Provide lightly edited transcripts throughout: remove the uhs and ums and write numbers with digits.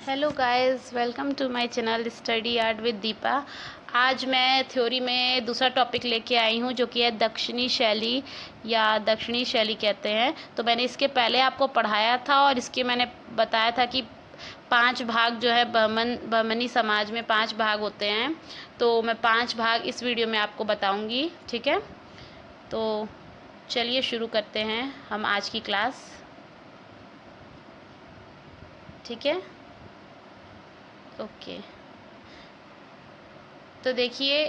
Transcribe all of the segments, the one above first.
Hello guys, welcome to my channel study art with Deepa. आज मैं theory में दूसरा टॉपिक लेके आई हूँ जो कि है दक्षिणी शैली या दक्षिणी शैली कहते हैं। तो मैंने इसके पहले आपको पढ़ाया था और इसके मैंने बताया था कि 5 भाग जो है बहमनी समाज में 5 भाग होते हैं। तो मैं 5 भाग इस वीडियो में आपको बताऊँगी, ठीक है। तो चलिए शुरू करते हैं हम आज की क्लास, ठीक है। ओके, तो देखिए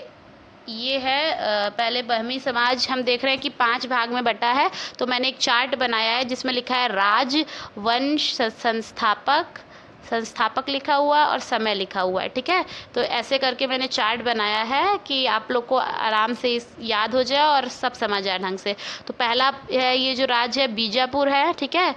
ये है पहले ब्राह्मी समाज हम देख रहे हैं कि 5 भाग में बटा है। तो मैंने एक चार्ट बनाया है जिसमें लिखा है राज, वंश, संस्थापक लिखा हुआ और समय लिखा हुआ है, ठीक है। तो ऐसे करके मैंने चार्ट बनाया है कि आप लोग को आराम से याद हो जाए और सब समझ आए ढंग से। तो पहला है ये जो राज है बीजापुर है, ठीक है।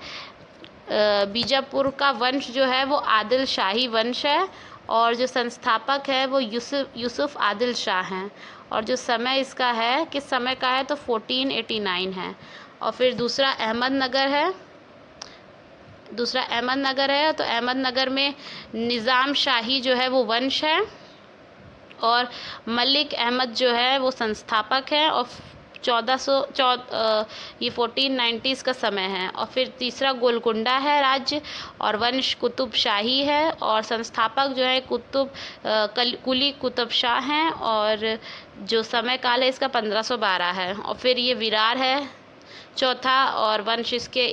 बीजापुर का वंश जो है वो आदिल शाही वंश है और जो संस्थापक है वो यूसुफ आदिल शाह हैं। और जो समय इसका है किस समय का है तो 1489 है। और फिर दूसरा अहमदनगर है, तो अहमदनगर में निज़ाम शाही जो है वो वंश है और मलिक अहमद जो है वो संस्थापक है और 1490 का समय है। और फिर तीसरा गोलकुंडा है राज्य और वंश कुतुब शाही है और संस्थापक जो है कुली कुतुब शाह हैं और जो समय काल है इसका 1512 है। और फिर ये विरार है चौथा और वंश इसके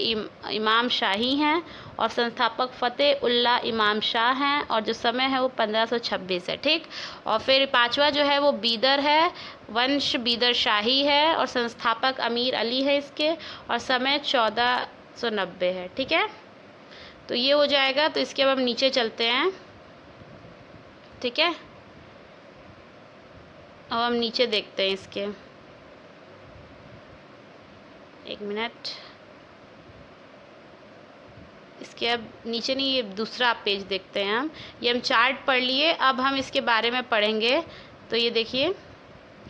इमाम शाही हैं और संस्थापक फ़तेह उल्लाह इमाम शाह हैं और जो समय है वो 1526 है, ठीक। और फिर पांचवा जो है वो बीदर है, वंश बीदर शाही है और संस्थापक अमीर अली है इसके और समय 1490 है, ठीक है। तो ये हो जाएगा। तो इसके अब हम नीचे चलते हैं, ठीक है। अब हम नीचे देखते हैं इसके, एक मिनट। इसके अब नीचे नहीं, ये दूसरा पेज देखते हैं हम। ये हम चार्ट पढ़ लिए, अब हम इसके बारे में पढ़ेंगे। तो ये देखिए,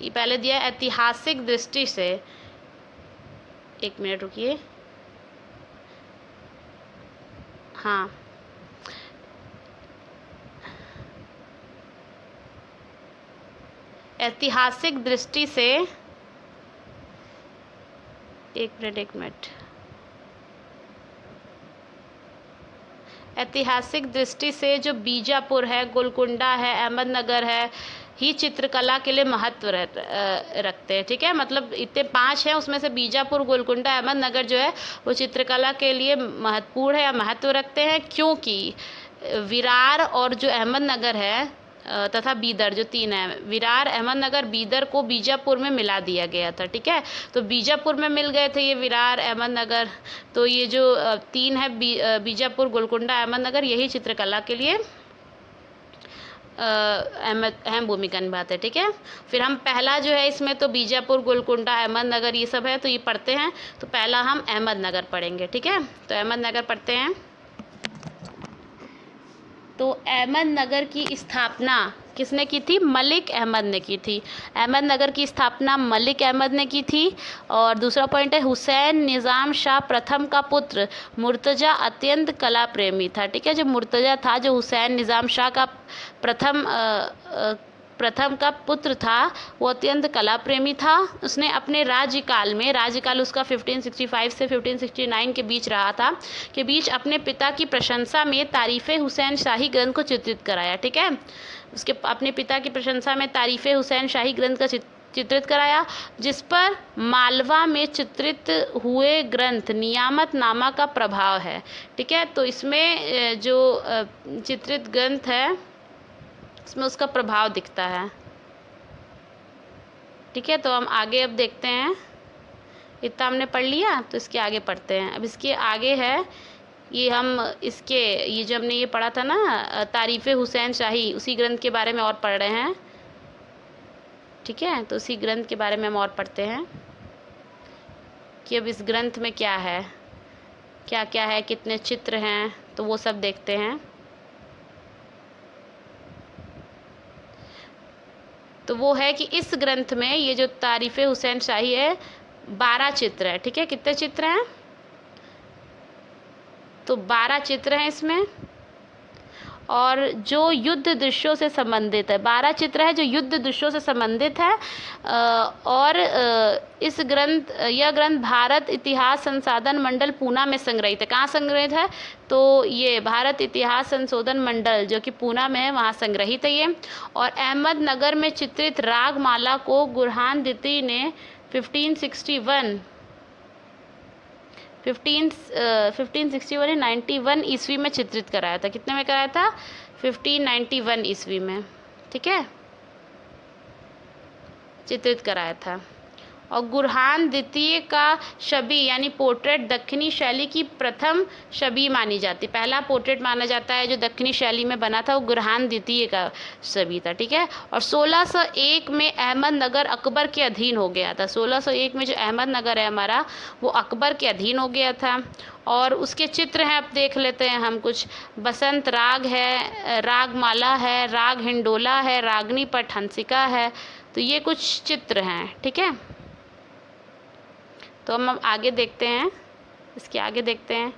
ये पहले दिया ऐतिहासिक दृष्टि से, एक मिनट रुकिए, हाँ। ऐतिहासिक दृष्टि से, एक मिनट, ऐतिहासिक दृष्टि से जो बीजापुर है, गोलकुंडा है, अहमदनगर है, ही चित्रकला के लिए महत्व रखते हैं, ठीक है। मतलब इतने 5 हैं, उसमें से बीजापुर, गोलकुंडा, अहमदनगर जो है वो चित्रकला के लिए महत्वपूर्ण है या महत्व रखते हैं, क्योंकि विरार और जो अहमदनगर है तथा बीदर, जो 3 है, विरार, अहमदनगर, बीदर को बीजापुर में मिला दिया गया था, ठीक है। तो बीजापुर में मिल गए थे ये विरार, अहमदनगर। तो ये जो 3 है बीजापुर, गोलकुंडा, अहमदनगर, यही चित्रकला के लिए अहम भूमिका निभाते हैं, ठीक है। फिर हम पहला जो है इसमें तो बीजापुर, गोलकुंडा, अहमदनगर ये सब है, तो ये पढ़ते हैं। तो पहला हम अहमदनगर पढ़ेंगे, ठीक है। तो अहमदनगर पढ़ते हैं। तो अहमदनगर की स्थापना किसने की थी? मलिक अहमद ने की थी। अहमदनगर की स्थापना मलिक अहमद ने की थी। और दूसरा पॉइंट है हुसैन निज़ाम शाह प्रथम का पुत्र मुर्तज़ा अत्यंत कला प्रेमी था, ठीक है। जो मुर्तज़ा था, जो हुसैन निज़ाम शाह का प्रथम का पुत्र था, वो अत्यंत कला प्रेमी था। उसने अपने राज्यकाल उसका 1565 से 1569 के बीच रहा था, के बीच अपने पिता की प्रशंसा में तारीफ़ हुसैन शाही ग्रंथ को चित्रित कराया, ठीक है। उसके अपने पिता की प्रशंसा में तारीफ़ हुसैन शाही ग्रंथ का चित्रित कराया, जिस पर मालवा में चित्रित हुए ग्रंथ नियामत नामा का प्रभाव है, ठीक है। तो इसमें जो चित्रित ग्रंथ है इसमें उसका प्रभाव दिखता है, ठीक है। तो हम आगे अब देखते हैं, इतना हमने पढ़ लिया, तो इसके आगे पढ़ते हैं। अब इसके आगे है ये जो हमने ये पढ़ा था ना तारीफ़ हुसैन शाही, उसी ग्रंथ के बारे में और पढ़ रहे हैं, ठीक है। तो उसी ग्रंथ के बारे में हम और पढ़ते हैं कि अब इस ग्रंथ में क्या है, क्या क्या है, कितने चित्र हैं, तो वो सब देखते हैं। तो वो है कि इस ग्रंथ में ये जो तारीफ़ हुसैन शाही है 12 चित्र है, ठीक है। कितने चित्र हैं? तो 12 चित्र हैं इसमें। और जो युद्ध दृश्यों से संबंधित है। 12 चित्र है जो युद्ध दृश्यों से संबंधित है। और यह ग्रंथ भारत इतिहास संसाधन मंडल पूना में संग्रहित है। कहाँ संग्रहित है? तो ये भारत इतिहास संशोधन मंडल जो कि पूना में है, वहाँ संग्रहित है ये। और अहमदनगर में चित्रित रागमाला को गुरहान द्वितीय ने 1561 ईस्वी में चित्रित कराया था। कितने में कराया था? 1591 ईस्वी में, ठीक है, चित्रित कराया था। और गुरहान द्वितीय का छवि यानी पोर्ट्रेट दक्षिणी शैली की प्रथम छवि मानी जाती। पहला पोर्ट्रेट माना जाता है जो दक्षिणी शैली में बना था, वो गुरहान द्वितीय का छवि था, ठीक है। और 1601 में अहमदनगर अकबर के अधीन हो गया था। 1601 में जो अहमदनगर है हमारा, वो अकबर के अधीन हो गया था। और उसके चित्र हैं, अब देख लेते हैं हम कुछ। बसंत राग है, रागमाला है, राग हिंडोला है, रागनी पट हंसिका है। तो ये कुछ चित्र हैं, ठीक है। तो हम अब आगे देखते हैं, इसके आगे देखते हैं।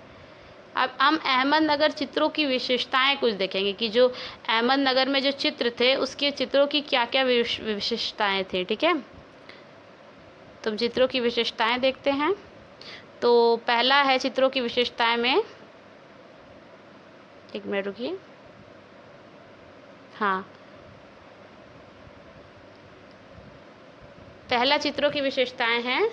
अब हम अहमदनगर चित्रों की विशेषताएं कुछ देखेंगे कि जो अहमदनगर में जो चित्र थे उसके चित्रों की क्या क्या विशेषताएं थी, ठीक है। तो हम चित्रों की विशेषताएं देखते हैं। तो पहला है चित्रों की विशेषताएं में, एक मिनट रुकिए, हाँ, पहला चित्रों की विशेषताएं हैं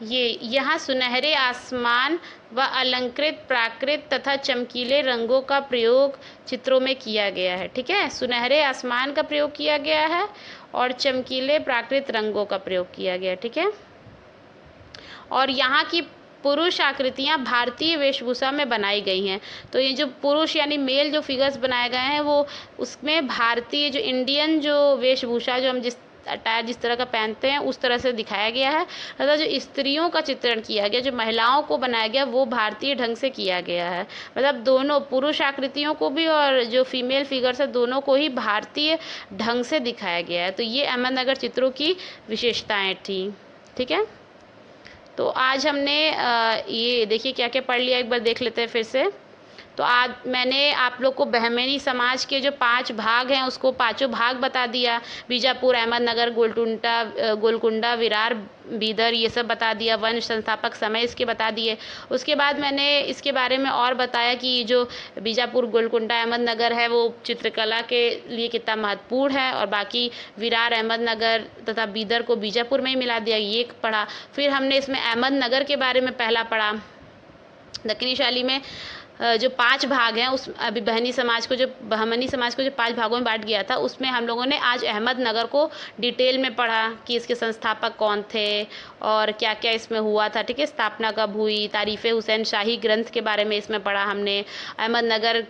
यहाँ सुनहरे आसमान व अलंकृत प्राकृत तथा चमकीले रंगों का प्रयोग चित्रों में किया गया है, ठीक है। सुनहरे आसमान का प्रयोग किया गया है और चमकीले प्राकृत रंगों का प्रयोग किया गया है, ठीक है। और यहाँ की पुरुष आकृतियाँ भारतीय वेशभूषा में बनाई गई हैं। तो ये जो पुरुष यानी मेल जो फिगर्स बनाए गए हैं, वो उसमें भारतीय जो इंडियन जो वेशभूषा जो हम जिस अटायर जिस तरह का पहनते हैं उस तरह से दिखाया गया है। तथा जो स्त्रियों का चित्रण किया गया, जो महिलाओं को बनाया गया, वो भारतीय ढंग से किया गया है। मतलब दोनों पुरुष आकृतियों को भी और जो फीमेल फिगर्स है दोनों को ही भारतीय ढंग से दिखाया गया है। तो ये अहमदनगर चित्रों की विशेषताएं थी, ठीक है। तो आज हमने ये देखिए क्या क्या पढ़ लिया, एक बार देख लेते हैं फिर से। तो आज मैंने आप लोग को बहमनी समाज के जो 5 भाग हैं उसको पांचों भाग बता दिया। बीजापुर, अहमदनगर, गोलकुंडा, विरार, बीदर, ये सब बता दिया। वंश संस्थापक समय इसके बता दिए। उसके बाद मैंने इसके बारे में और बताया कि जो बीजापुर, गोलकुंडा, अहमदनगर है वो चित्रकला के लिए कितना महत्वपूर्ण है। और बाकी विरार, अहमदनगर तथा बीदर को बीजापुर में ही मिला दिया, ये पढ़ा। फिर हमने इसमें अहमदनगर के बारे में पहला पढ़ा। दक्षिणी शैली में जो 5 भाग हैं, उस अभी बहमनी समाज को जो 5 भागों में बांट गया था, उसमें हम लोगों ने आज अहमदनगर को डिटेल में पढ़ा कि इसके संस्थापक कौन थे और क्या क्या इसमें हुआ था, ठीक है। स्थापना कब हुई, तारीफ़े हुसैन शाही ग्रंथ के बारे में इसमें पढ़ा हमने। अहमदनगर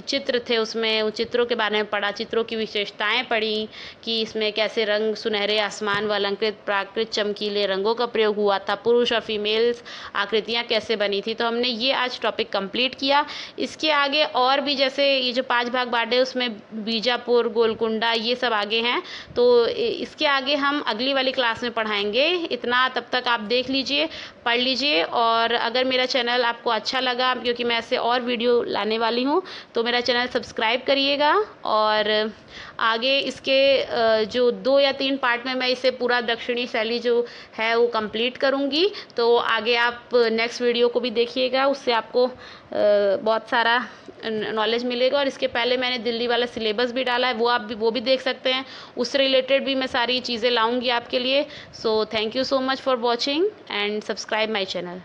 चित्र थे उसमें, उन चित्रों के बारे में पढ़ा। चित्रों की विशेषताएँ पढ़ी कि इसमें कैसे रंग, सुनहरे आसमान व अलंकृत प्राकृत चमकीले रंगों का प्रयोग हुआ था। पुरुष और फीमेल्स आकृतियाँ कैसे बनी थी। तो हमने ये आज टॉपिक कंप्लीट किया। इसके आगे और भी जैसे ये जो 5 भाग बांटे उसमें बीजापुर, गोलकुंडा, ये सब आगे हैं। तो इसके आगे हम अगली वाली क्लास में पढ़ाएंगे। इतना तब तक आप देख लीजिए, पढ़ लीजिए। और अगर मेरा चैनल आपको अच्छा लगा, क्योंकि मैं ऐसे और वीडियो लाने वाली हूँ, तो मेरा चैनल सब्सक्राइब करिएगा। और आगे इसके जो 2 या 3 पार्ट में मैं इसे पूरा दक्षिणी शैली जो है वो कंप्लीट करूँगी। तो आगे आप नेक्स्ट वीडियो को भी देखिएगा, उससे आपको बहुत सारा नॉलेज मिलेगा। और इसके पहले मैंने दिल्ली वाला सिलेबस भी डाला है, वो भी देख सकते हैं। उससे रिलेटेड भी मैं सारी चीज़ें लाऊंगी आपके लिए। So thank you so much for watching and subscribe my channel.